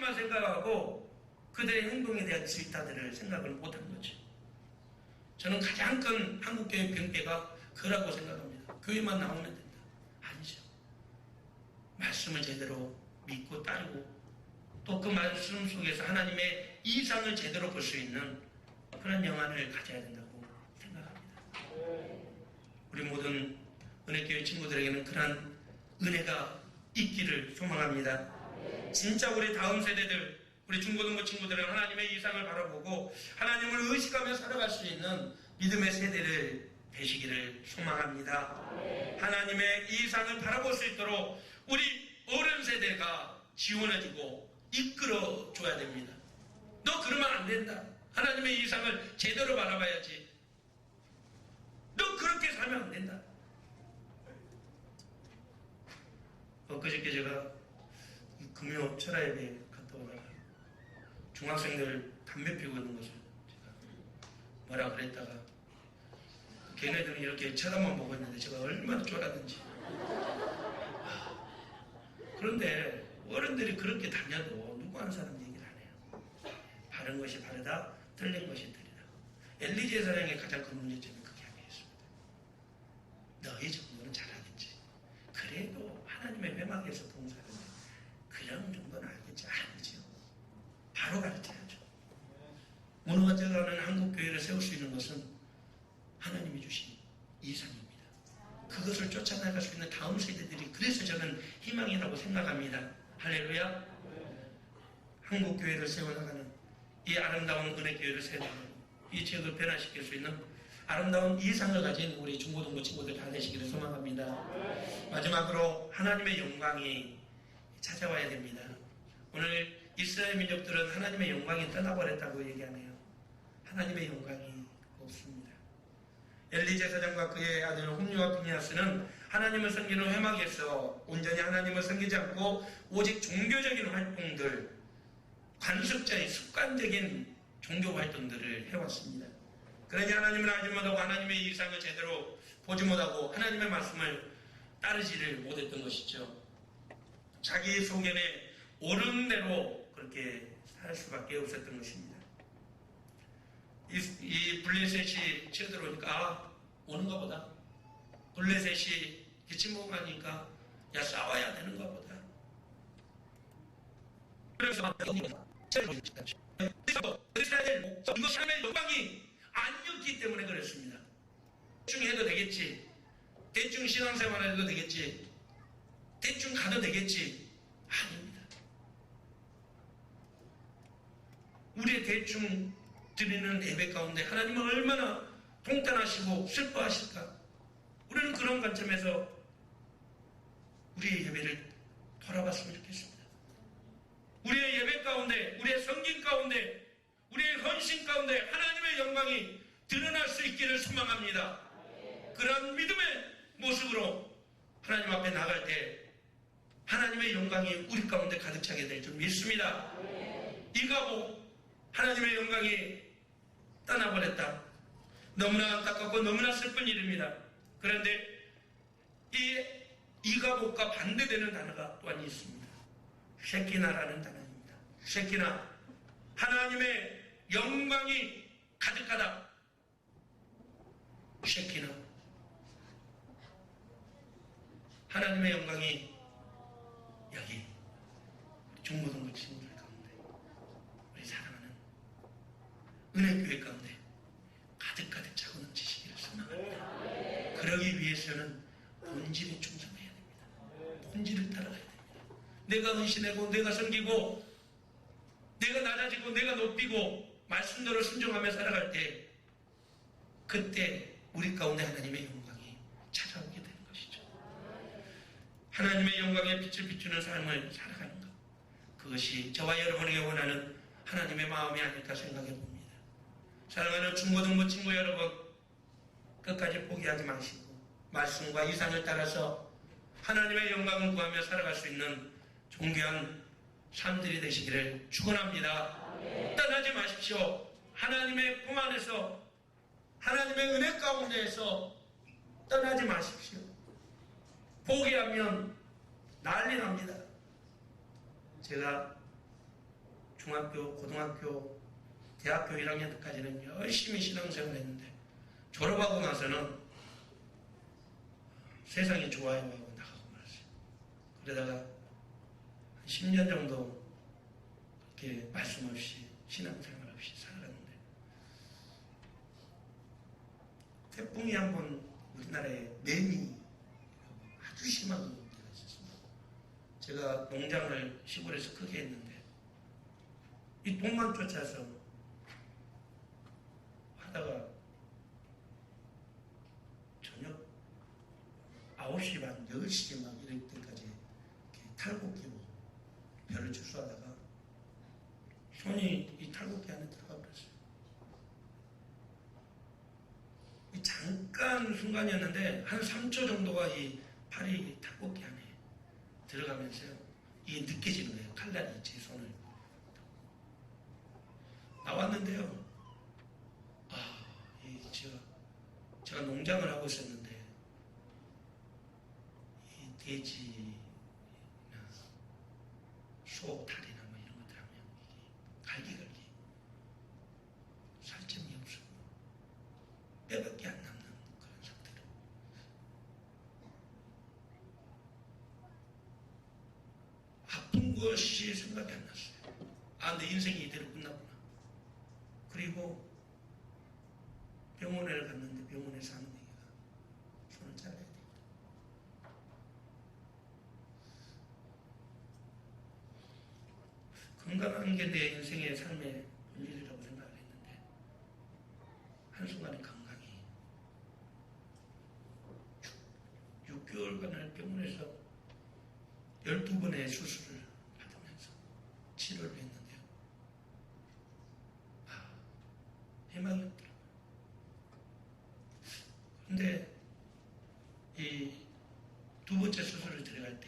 자기만 생각하고 그들의 행동에 대한 질타들을 생각을 못한 거죠. 저는 가장 큰 한국교회 병폐가 그라고 생각합니다. 교회만 나오면 된다. 아니죠. 말씀을 제대로 믿고 따르고 또 그 말씀 속에서 하나님의 이상을 제대로 볼 수 있는 그런 영안을 가져야 된다고 생각합니다. 우리 모든 은혜교회 친구들에게는 그런 은혜가 있기를 소망합니다. 진짜 우리 다음 세대들, 우리 중고등부 친구들은 하나님의 이상을 바라보고 하나님을 의식하며 살아갈 수 있는 믿음의 세대를 되시기를 소망합니다. 하나님의 이상을 바라볼 수 있도록 우리 어른 세대가 지원해주고 이끌어줘야 됩니다. 너 그러면 안 된다. 하나님의 이상을 제대로 바라봐야지. 너 그렇게 살면 안 된다. 엊그저께 제가 금요 철야예배 갔다 오다가 중학생들 담배 피우고 있는 것을 제가 뭐라 그랬다가 걔네들은 이렇게 쳐다만 보고 있는데 제가 얼마나 쫄았는지. 그런데 어른들이 그렇게 다녀도 누구 한 사람 얘기를 안 해요. 바른 것이 바르다, 틀린 것이 틀리다. 엘리제 사랑의 가장 큰 문제점은 그게 아니었습니다. 너희 정도는 잘하겠지. 그래도 하나님의 회막에서 본 사람은 그런 정도는 알겠지. 아니죠. 바로 가르쳐야죠. 무너져가는 한국교회를 세울 수 있는 것은 하나님이 주신 이상입니다. 그것을 쫓아나갈 수 있는 다음 세대들이 그래서 저는 희망이라고 생각합니다. 할렐루야. 한국교회를 세워나가는 이 아름다운 은혜교회를 세워나가는 이 지역을 변화시킬 수 있는 아름다운 이상을 가진 우리 중고등부 친구들 다 되시기를 소망합니다. 마지막으로 하나님의 영광이 찾아와야 됩니다. 오늘 이스라엘 민족들은 하나님의 영광이 떠나버렸다고 얘기하네요. 하나님의 영광이 없습니다. 엘리 제사장과 그의 아들 홈리와 피니하스는 하나님을 섬기는 회막에서 온전히 하나님을 섬기지 않고 오직 종교적인 활동들, 관습자의 습관적인 종교 활동들을 해왔습니다. 그러니 하나님을 알지 못하고 하나님의 이상을 제대로 보지 못하고 하나님의 말씀을 따르지를 못했던 것이죠. 자기 속에 옳은 대로 그렇게 살 수밖에 없었던 것입니다. 이 블레셋이 쳐들어오니까 오는가 보다. 블레셋이 침공하니까 야 싸워야 되는가 보다. 그래서 이스라엘 목적, 이거 하나님의 영광이 아니었기 때문에 그랬습니다. 대충 해도 되겠지. 대충 신앙생활 해도 되겠지. 대충 가도 되겠지. 아닙니다. 우리의 대충 드리는 예배 가운데 하나님은 얼마나 통탄하시고 슬퍼하실까. 우리는 그런 관점에서 우리의 예배를 돌아봤으면 좋겠습니다. 우리의 예배 가운데, 우리의 성김 가운데, 우리의 헌신 가운데 하나님의 영광이 드러날 수 있기를 소망합니다. 그런 믿음의 모습으로 하나님 앞에 나갈 때 하나님의 영광이 우리 가운데 가득 차게 될 줄 믿습니다. 이가복 하나님의 영광이 떠나버렸다. 너무나 안타깝고 너무나 슬픈 일입니다. 그런데 이가복과 반대되는 단어가 또한 있습니다. 쉐키나라는 단어입니다. 쉐키나, 하나님의 영광이 가득하다. 쉐키나, 하나님의 영광이 여기 우리 중고등부 친구들 가운데, 우리 사랑하는 은혜교회 가운데 가득가득 차고 넘치시기를 소망합니다. 그러기 위해서는 본질에 충성해야 됩니다. 본질을 따라가야 됩니다. 내가 헌신하고 내가 섬기고 내가 낮아지고 내가 높이고 말씀대로 순종하며 살아갈 때 그때 우리 가운데 하나님의 영광이 찾아오게 되는 것이죠. 하나님의 영광의 빛을 비추는 삶을 살아가는 것, 그것이 저와 여러분에게 원하는 하나님의 마음이 아닐까 생각해 봅니다. 사랑하는 중고등부 친구 여러분, 끝까지 포기하지 마시고 말씀과 이상을 따라서 하나님의 영광을 구하며 살아갈 수 있는 존귀한 삶들이 되시기를 축원합니다. 떠나지 마십시오. 하나님의 품 안에서, 하나님의 은혜 가운데에서 떠나지 마십시오. 포기하면 난리 납니다. 제가 중학교, 고등학교, 대학교 1학년 때까지는 열심히 신앙생활을 했는데 졸업하고 나서는 세상이 좋아요 하고 나가고 말았어요. 그러다가 한 10년 정도 이렇게 말씀 없이 신앙생활 없이 살았는데 태풍이 한번 우리나라에 매미 아주 심한 때가 있었습니다. 제가 농장을 시골에서 크게 했는데 이 돈만 쫓아서 하다가 저녁 9시 반, 10시 막 이럴 때까지 이렇게 탈곡기로 벼를 추수하다가 손이 이 탈곡기 안에 들어가 버렸어요. 잠깐 순간이었는데 한 3초 정도가 이 팔이 탈곡기 안에 들어가면서요. 이게 느껴지는 거예요. 칼날이 제 손을. 나왔는데요. 제가 농장을 하고 있었는데 이 돼지나 소 다리나 뭐 이런 것들 하면 이게 갈기 살점이 없어요. 뼈밖에 안 남는 그런 상태로 아픈 것이 생각이 안 났어요. 내 인생이 이대로 끝났구나. 그리고 병원에 갔는데 병원에서 하는 얘기가 손을 잘라야 됩니다. 건강한 게 내 인생의 삶의 본질이라고 생각을 했는데 한순간에 건강이 6개월간을 병원에서 12번의 수술을 받으면서 치료를 했는데요. 희망이 없더라고요. 근데 이 두 번째 수술을 들어갈 때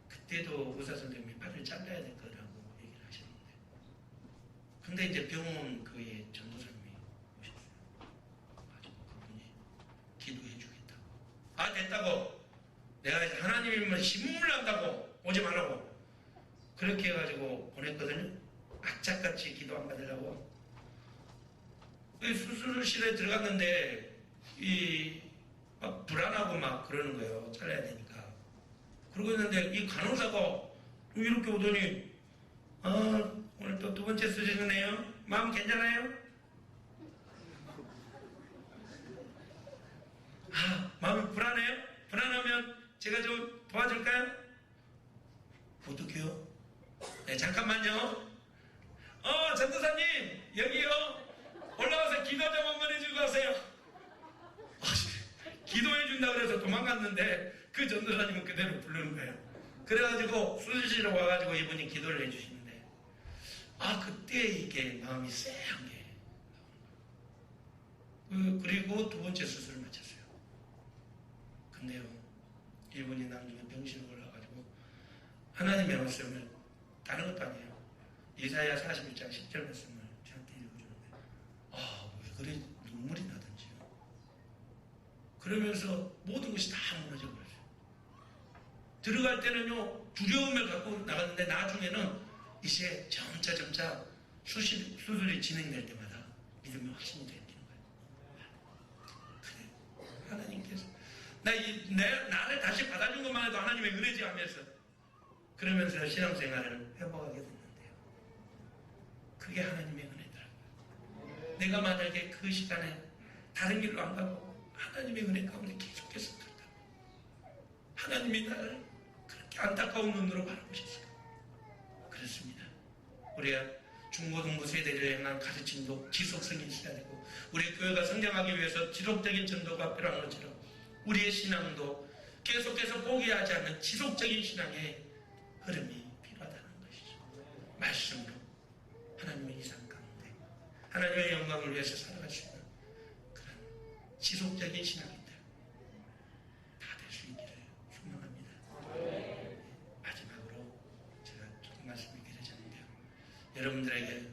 그때도 의사 선생님이 팔을 잘라야 될 거라고 얘기를 하셨는데 근데 이제 병원 그의 전도사님이 오셨어요. 가지고 그분이 기도해 주겠다고. 됐다고. 내가 이제 하나님이면 신물 난다고 오지 말라고 그렇게 해가지고 보냈거든요. 악착같이 기도 안 받으려고. 수술실에 들어갔는데 막 불안하고 막 그러는 거예요. 잘라야 되니까. 그러고 있는데 이 간호사가 이렇게 오더니 오늘 또 두 번째 수술이네요. 마음 괜찮아요? 마음이 불안해요? 불안하면 제가 좀 도와줄까요? 어떡해요? 네, 잠깐만요. 전도사님 여기요. 올라와서 기도 좀 한번 해주고 가세요. 기도해 준다고 해서 도망갔는데 그 전도사님은 그대로 부르는 거예요. 그래가지고 수술실에 와가지고 이분이 기도를 해주시는데 그때 이게 마음이 쎄한 게 그리고 두 번째 수술을 마쳤어요. 근데요 이분이 나중에 병실을 올라가지고 하나님의 말씀을 다른 것도 아니에요. 이사야 41장 10절 말씀을 저한테 읽어주는데 왜 그래 눈물이 나든지요. 그러면서 모든 것이 다 무너져 버렸어요. 들어갈 때는요 두려움을 갖고 나갔는데 나중에는 이제 점차 수술이 진행될 때마다 믿음이 확신이 되는 거예요. 그래 하나님께서 나를 다시 받아준 것만 해도 하나님의 은혜지 하면서 그러면서 신앙생활을 회복하게 됐는데요. 그게 하나님의 은혜더라고요. 내가 만약에 그 시간에 다른 길로 안 가고 하나님의 은혜 가운데 계속해서 그렇다. 하나님이 나를 그렇게 안타까운 눈으로 바라보셨어요. 그렇습니다. 우리가 중고등부 세대를 향한 가르침도 지속성이 있어야 되고 우리 교회가 성장하기 위해서 지속적인 전도가 필요한 것처럼 우리의 신앙도 계속해서 포기하지 않는 지속적인 신앙의 흐름이 필요하다는 것이죠. 말씀으로 하나님의 이상 가운데 하나님의 영광을 위해서 살아갈 수 있는 그런 지속적인 신앙인들 다 될 수 있기를 소망합니다. 마지막으로 제가 조금 말씀이 길어졌는데요. 여러분들에게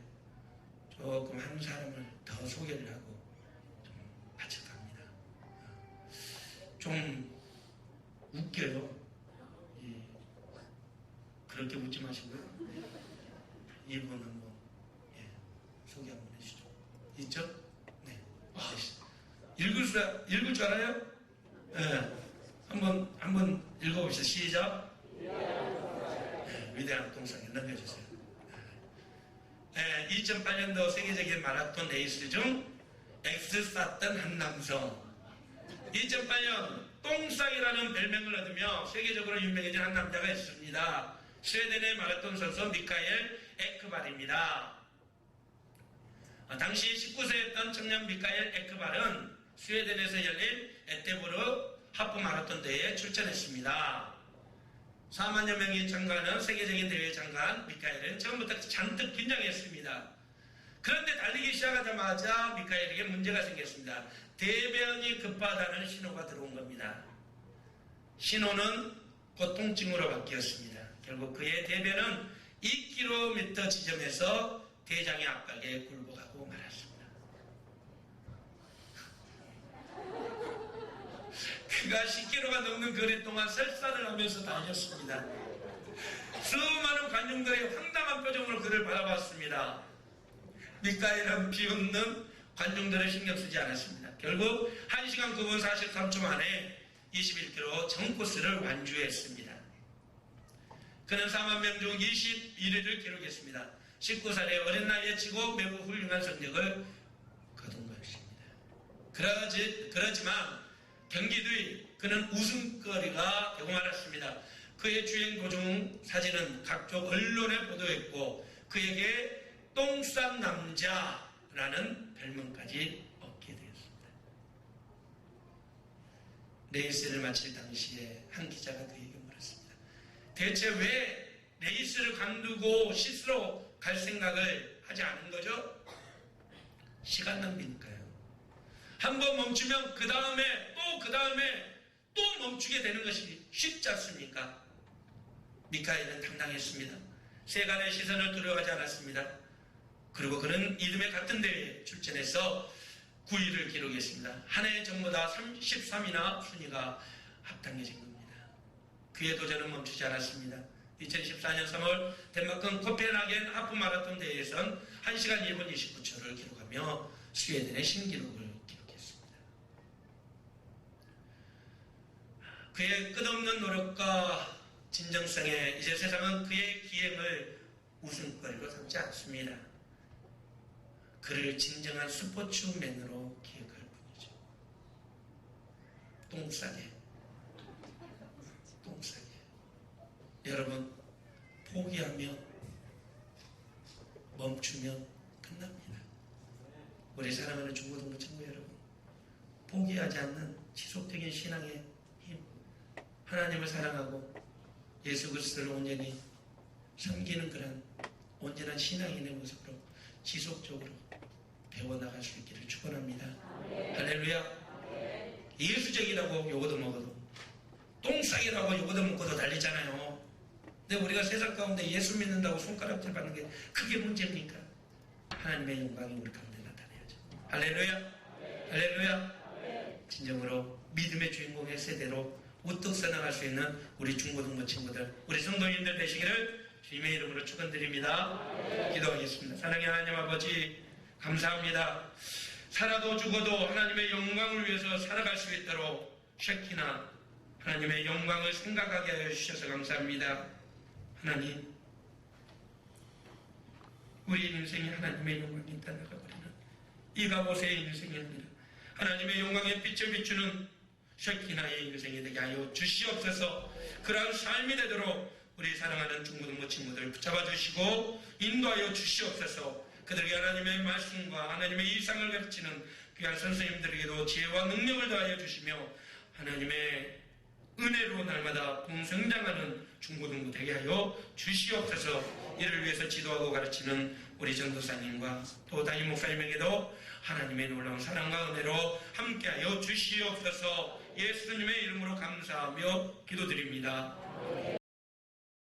조금 한 사람을 더 소개를 하고 좀 바쳐갑니다. 좀 웃겨요. 그렇게 웃지 마시고요. 이분 한번 소개 한번 해주시죠. 있죠? 네. 읽을 줄 알아요? 네. 한번 읽어봅시다. 시작. 위대한 동상에 넘겨주세요. 2008년도 세계적인 마라톤 레이스 중 X 쌌던 한 남성. 2008년 똥상이라는 별명을 얻으며 세계적으로 유명해진 한 남자가 있습니다. 스웨덴의 마라톤 선수 미카엘 에크발입니다. 당시 19세였던 청년 미카엘 에크발은 스웨덴에서 열린 에테보르 하프 마라톤 대회에 출전했습니다. 4만여 명이 참가하는 세계적인 대회에 참가한 미카엘은 처음부터 잔뜩 긴장했습니다. 그런데 달리기 시작하자마자 미카엘에게 문제가 생겼습니다. 대변이 급하다는 신호가 들어온 겁니다. 신호는 고통증으로 바뀌었습니다. 결국 그의 대변은 2km 지점에서 대장의 압박에 굴복하고 말았습니다. 그가 10km가 넘는 거리 동안 설사를 하면서 다녔습니다. 수많은 관중들의 황당한 표정으로 그를 바라봤습니다. 미카엘은 비웃는 관중들을 신경 쓰지 않았습니다. 결국 1시간 9분 43초 만에 21km 전 코스를 완주했습니다. 그는 4만 명 중 21위를 기록했습니다. 19살의 어린 나이에 치고 매우 훌륭한 성적을 거둔 것입니다. 그러지만 경기 뒤 그는 웃음거리가 되고 말았습니다. 그의 주행 도중 사진은 각종 언론에 보도했고 그에게 똥 싼 남자라는 별명까지 얻게 되었습니다. 레이스를 마칠 당시에 한 기자가 그에게 물었습니다. 대체 왜 레이스를 관두고 시스로 갈 생각을 하지 않은 거죠? 시간 낭비니까요. 한번 멈추면 그 다음에 또 멈추게 되는 것이 쉽지 않습니까? 미카엘은 당당했습니다. 세간의 시선을 두려워하지 않았습니다. 그리고 그는 이듬해 같은 대회에 출전해서 9위를 기록했습니다. 한 해 전보다 13위나 순위가 합당해진 겁니다. 그의 도전은 멈추지 않았습니다. 2014년 3월 덴마크 코펜하겐 하프 마라톤 대회에선 1시간 1분 29초를 기록하며 스웨덴의 신기록을 기록했습니다. 그의 끝없는 노력과 진정성에 이제 세상은 그의 기행을 웃음거리로 삼지 않습니다. 그를 진정한 스포츠맨으로 기억할 뿐이죠. 똥싸게. 여러분, 포기하며 멈추면 끝납니다. 우리 사랑하는 중고등부 친구 여러분, 포기하지 않는 지속적인 신앙의 힘, 하나님을 사랑하고 예수 그리스도를 온전히 섬기는 그런 온전한 신앙인의 모습으로 지속적으로 배워나갈 수 있기를 축원합니다. 할렐루야. 예수적이라고 요거도 먹어도 똥싸기라고 요거도 먹고도 달리잖아요. 근데 우리가 세상 가운데 예수 믿는다고 손가락질 받는 게 그게 문제입니까? 하나님의 영광이 우리 가운데 나타내야죠. 할렐루야. 진정으로 믿음의 주인공의 세대로 우뚝 서나갈 수 있는 우리 중고등부 친구들, 우리 성도님들 되시기를 주님의 이름으로 축원드립니다. 기도하겠습니다. 사랑의 하나님 아버지, 감사합니다. 살아도 죽어도 하나님의 영광을 위해서 살아갈 수 있도록 쉐키나 하나님의 영광을 생각하게 하여 주셔서 감사합니다. 하나님, 우리 인생이 하나님의 영광이 떠나가버리는 이 가보세의 인생이 아니라 하나님의 영광의 빛을 비추는 쉐키나의 인생이 되게 하여 주시옵소서. 그러한 삶이 되도록 우리 사랑하는 중고등부 친구들 붙잡아 주시고 인도하여 주시옵소서. 그들에게 하나님의 말씀과 하나님의 일상을 가르치는 귀한 선생님들에게도 지혜와 능력을 더하여 주시며 하나님의 은혜로 날마다 동성장하는 중고등부 되게 하여 주시옵소서. 이를 위해서 지도하고 가르치는 우리 전도사님과 또 담임 목사님에게도 하나님의 놀라운 사랑과 은혜로 함께하여 주시옵소서. 예수님의 이름으로 감사하며 기도드립니다.